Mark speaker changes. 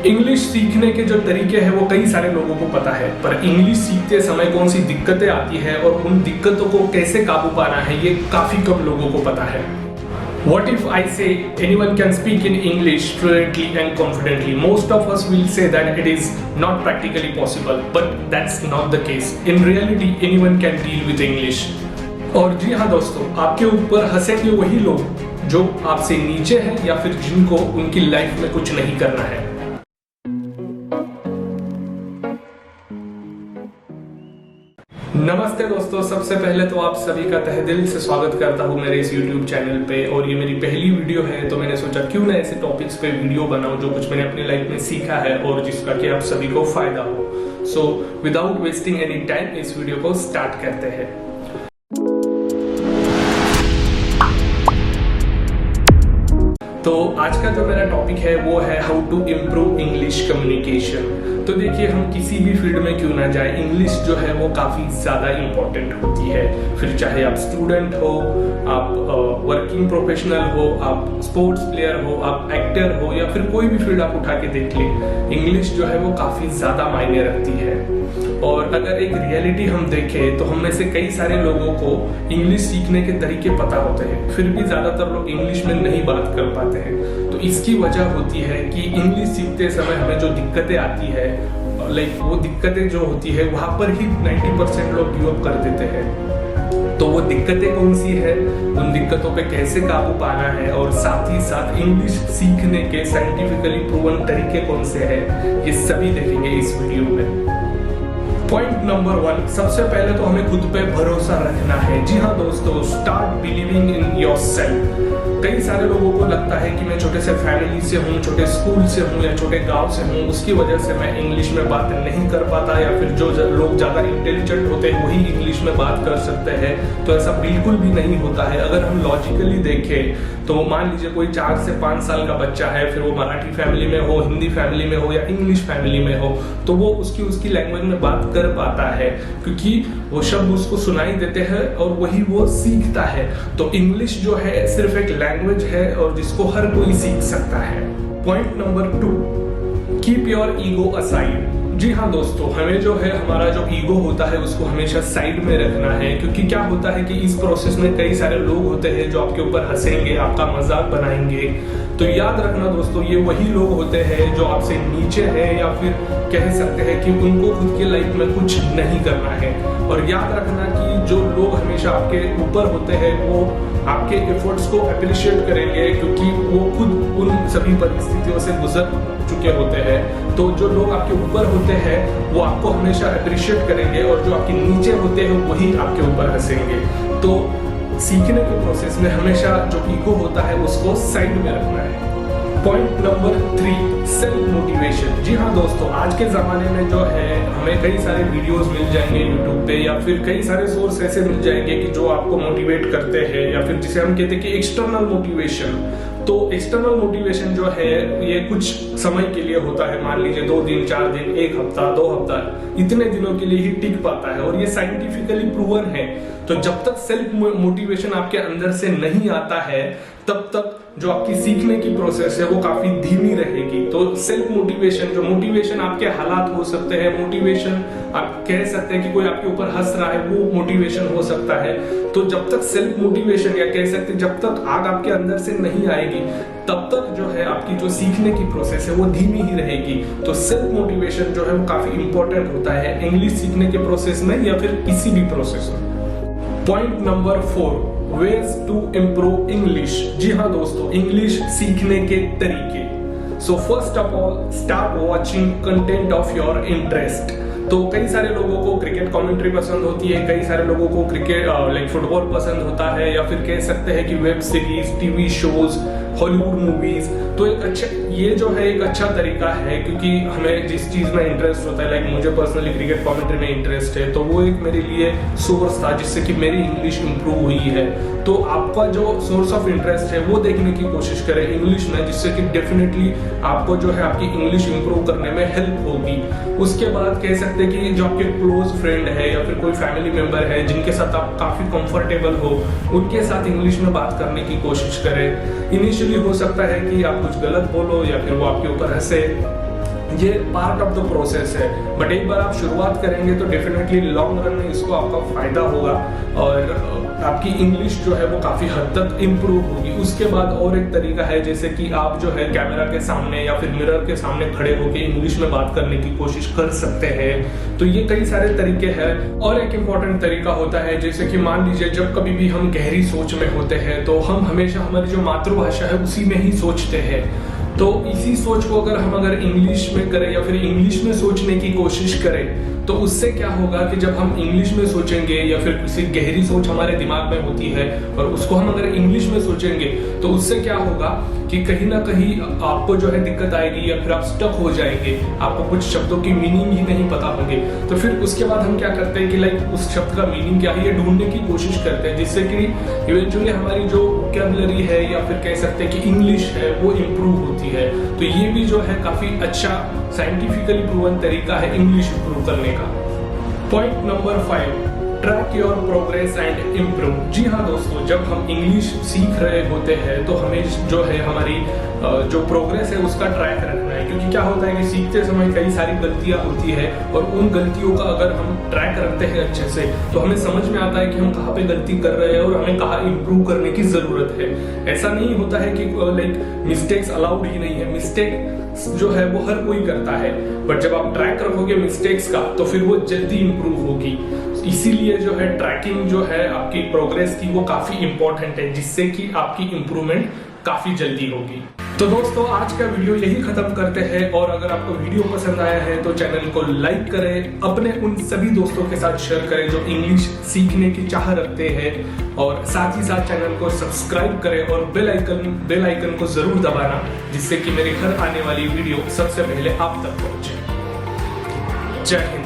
Speaker 1: English सीखने के जो तरीके हैं वो कई सारे लोगों को पता है, पर इंग्लिश सीखते समय कौन सी दिक्कतें आती है और उन दिक्कतों को कैसे काबू पाना है ये काफी कम लोगों को पता है। What if I say anyone can speak in English fluently and confidently? Most of us will say that it is not practically possible, but that's not the case. In reality, anyone can deal with English. और जी हाँ दोस्तों, आपके ऊपर हंसेंगे वही लोग जो आपसे नीचे हैं या फिर जिनको उनकी लाइफ में कुछ नहीं करना है। नमस्ते दोस्तों, सबसे पहले तो आप सभी का तहे दिल से स्वागत करता हूं मेरे इस YouTube चैनल पे। और ये मेरी पहली वीडियो है तो मैंने सोचा क्यों ना ऐसे टॉपिक्स पे वीडियो बनाऊं जो कुछ मैंने अपनी लाइफ में सीखा है और जिसका कि आप सभी को फायदा हो। So without wasting any time इस वीडियो को स्टार्ट करते हैं। तो आज का जो मेरा टॉपिक है वो है how to improve English communication. तो देखिए, हम किसी भी फील्ड में क्यों ना जाए, इंग्लिश जो है वो काफ़ी ज़्यादा इम्पोर्टेंट होती है। फिर चाहे आप स्टूडेंट हो, आप वर्किंग प्रोफेशनल हो, आप स्पोर्ट्स प्लेयर हो, आप एक्टर हो या फिर कोई भी फील्ड आप उठा के देख लें, इंग्लिश जो है वो काफ़ी ज़्यादा मायने रखती है। और अगर एक रियलिटी हम देखें तो हम में से कई सारे लोगों को इंग्लिश सीखने के तरीके पता होते हैं, फिर भी ज़्यादातर लोग इंग्लिश में नहीं बात कर पाते हैं। तो इसकी वजह होती है कि इंग्लिश सीखते समय हमें जो दिक्कतें आती है, वो दिक्कतें जो होती है वहाँ पर ही 90% लोग गिव अप कर देते हैं। तो वो दिक्कतें कौन सी है, उन दिक्कतों पे कैसे काबू पाना है और साथ ही साथ इंग्लिश सीखने के साइंटिफिकली प्रूवन तरीके कौन से हैं, ये सभी देखेंगे इस वीडियो में। पॉइंट नंबर 1, सबसे पहले तो हमें खुद पे भरोसा रखना है। जी हाँ दोस्तों, स्टार्ट बिलीविंग इन योरसेल्फ। कई सारे लोगों को लगता है कि मैं छोटे से फैमिली से हूँ, छोटे स्कूल से हूँ या छोटे गांव से हूँ, उसकी वजह से मैं इंग्लिश में बात नहीं कर पाता, या फिर जो लोग ज़्यादा इंटेलिजेंट होते हैं वही इंग्लिश में बात कर सकते हैं। तो ऐसा बिल्कुल भी नहीं होता है। अगर हम लॉजिकली देखें तो मान लीजिए कोई 4 से 5 साल का बच्चा है, फिर वो मराठी फैमिली में हो, हिंदी फैमिली में हो या इंग्लिश फैमिली में हो, तो वो उसकी लैंग्वेज में बात कर पाता है क्योंकि वो शब्द उसको सुनाई देते हैं और वही वो सीखता है। तो इंग्लिश जो है सिर्फ एक लैंग्वेज है और जिसको हर कोई सीख सकता है। Point number 2, keep your ego aside. जी हाँ दोस्तों, हमें जो है हमारा जो ईगो होता है उसको हमेशा साइड में रखना है, क्योंकि क्या होता है कि इस प्रोसेस में कई सारे लोग होते हैं जो आपके ऊपर हंसेंगे, आपका मजाक बनाएंगे। तो याद रखना दोस्तों, ये वही लोग होते हैं जो आपसे नीचे है या फिर कह सकते हैं कि उनको खुद की लाइफ में कुछ नहीं करना है। और याद रखना कि जो लोग हमेशा आपके ऊपर होते हैं वो आपके एफर्ट्स को अप्रिशिएट करेंगे, क्योंकि वो खुद उन सभी परिस्थितियों से गुजर चुके होते हैं। तो जो लोग आपके ऊपर होते हैं वो आपको हमेशा अप्रिशिएट करेंगे और जो आपके नीचे होते हैं वही आपके ऊपर हंसेंगे। तो सीखने के प्रोसेस में हमेशा जो ईगो होता है उसको साइड में रखना है। Point number 3, self motivation. जी हाँ दोस्तों, आज के ज़माने में जो है हमें कई सारे वीडियोस मिल जाएंगे यूट्यूब पे या फिर कई सारे सोर्स ऐसे मिल जाएंगे कि जो आपको मोटिवेट करते हैं, या फिर जिसे हम कहते हैं कि एक्सटर्नल मोटिवेशन। तो एक्सटर्नल मोटिवेशन जो है ये कुछ समय के लिए होता है, मान लीजिए 2 दिन, 4 दिन, 1 हफ्ता, 2 हफ्ता, इतने दिनों के लिए ही टिक पाता है और ये साइंटिफिकली प्रूवन है। तो जब तक सेल्फ मोटिवेशन आपके अंदर से नहीं आता है तब तक जो आपकी सीखने की प्रोसेस है वो काफी धीमी रहेगी। तो सेल्फ मोटिवेशन, जो मोटिवेशन आपके हालात हो सकते हैं, मोटिवेशन आप कह सकते हैं कि कोई आपके ऊपर हंस रहा है, वो मोटिवेशन हो सकता है। तो जब तक सेल्फ मोटिवेशन या कह सकते हैं जब तक आग आपके अंदर से नहीं आएगी तब तक जो है आपकी जो सीखने की प्रोसेस है वो धीमी ही रहेगी। तो सेल्फ मोटिवेशन जो है वो काफी इंपॉर्टेंट होता है इंग्लिश सीखने के प्रोसेस में या फिर किसी भी प्रोसेस में। Point number 4, ways to improve English. जी हाँ दोस्तों, इंग्लिश सीखने के तरीके। So first of all, start watching content of your interest. तो कई सारे लोगों को क्रिकेट कमेंट्री पसंद होती है, कई सारे लोगों को क्रिकेट फुटबॉल पसंद होता है, या फिर कह सकते हैं कि web series, TV shows, Hollywood movies. तो ये जो है एक अच्छा तरीका है, क्योंकि हमें जिस चीज में इंटरेस्ट होता है, मुझे पर्सनली क्रिकेट कमेंट्री में इंटरेस्ट है, तो वो एक मेरे लिए सोर्स था जिससे कि मेरी इंग्लिश इंप्रूव हुई है। तो आपका जो सोर्स ऑफ इंटरेस्ट है वो देखने की कोशिश करें इंग्लिश में, जिससे कि डेफिनेटली आपको जो है आपकी इंग्लिश इंप्रूव करने में हेल्प होगी। उसके बाद कह सकते हैं कि जो आपके क्लोज फ्रेंड है या फिर कोई फैमिली मेंबर है जिनके साथ आप काफी कंफर्टेबल हो, उनके साथ इंग्लिश में बात करने की कोशिश करें। इनिशियली हो सकता है कि आप कुछ गलत बोलो या फिर वो आपके ऊपर हंसे, ये पार्ट ऑफ द प्रोसेस है, बट एक बार आप शुरुआत करेंगे तो डेफिनेटली लॉन्ग रन में इसको आपका फायदा होगा और आपकी इंग्लिश जो है वो काफी हद तक इम्प्रूव होगी। उसके बाद और एक तरीका है, जैसे कि आप जो है कैमरा के सामने या फिर मिरर के सामने खड़े होकर इंग्लिश में बात करने की कोशिश कर सकते हैं। तो ये कई सारे तरीके हैं। और एक इम्पॉर्टेंट तरीका होता है, जैसे कि मान लीजिए जब कभी भी हम गहरी सोच में होते हैं तो हम हमेशा हमारी जो मातृभाषा है उसी में ही सोचते हैं। तो इसी सोच को अगर इंग्लिश में करें या फिर इंग्लिश में सोचने की कोशिश करें तो उससे क्या होगा कि जब हम इंग्लिश में सोचेंगे या फिर किसी गहरी सोच हमारे दिमाग में होती है और उसको हम अगर इंग्लिश में सोचेंगे तो उससे क्या होगा कि कहीं ना कहीं आपको जो है दिक्कत आएगी या फिर आप स्टक हो जाएंगे, आपको कुछ शब्दों की मीनिंग ही नहीं पता होंगे। तो फिर उसके बाद हम क्या करते हैं कि लाइक उस शब्द का मीनिंग क्या है ये ढूंढने की कोशिश करते हैं, जिससे कि इवेंचुअली हमारी जो वोकैबुलरी है या फिर कह सकते हैं कि इंग्लिश है वो इम्प्रूव होती है। तो ये भी जो है काफी अच्छा साइंटिफिकली प्रूवन तरीका है इंग्लिश इंप्रूव करने का। Point number 5, track your progress and improve. जी हाँ दोस्तों, जब हम इंग्लिश सीख रहे होते हैं तो हमें जो है हमारी जो प्रोग्रेस है उसका ट्रैक रखना है, क्योंकि क्या होता है कि सीखते समय कई सारी गलतियां होती है और उन गलतियों का अगर हम ट्रैक रखते हैं अच्छे से तो हमें समझ में आता है कि हम कहाँ पे गलती कर रहे हैं और हमें कहाँ इम्प्रूव करने की जरूरत है। ऐसा नहीं होता है कि लाइक मिस्टेक्स अलाउड ही नहीं है, मिस्टेक जो है वो हर कोई करता है, बट जब आप ट्रैक रखोगे मिस्टेक्स का तो फिर वो जल्दी इंप्रूव होगी। इसीलिए जो है ट्रैकिंग जो है आपकी प्रोग्रेस की वो काफी इंपॉर्टेंट है, जिससे कि आपकी इंप्रूवमेंट काफी जल्दी होगी। तो दोस्तों आज का वीडियो यही खत्म करते हैं, और अगर आपको वीडियो पसंद आया है तो चैनल को लाइक करें, अपने उन सभी दोस्तों के साथ शेयर करें जो इंग्लिश सीखने की चाह रखते हैं, और साथ ही साथ चैनल को सब्सक्राइब करें और बेल आइकन को जरूर दबाना, जिससे कि मेरी हर आने वाली वीडियो सबसे पहले आप तक पहुंचे। जय हिंद।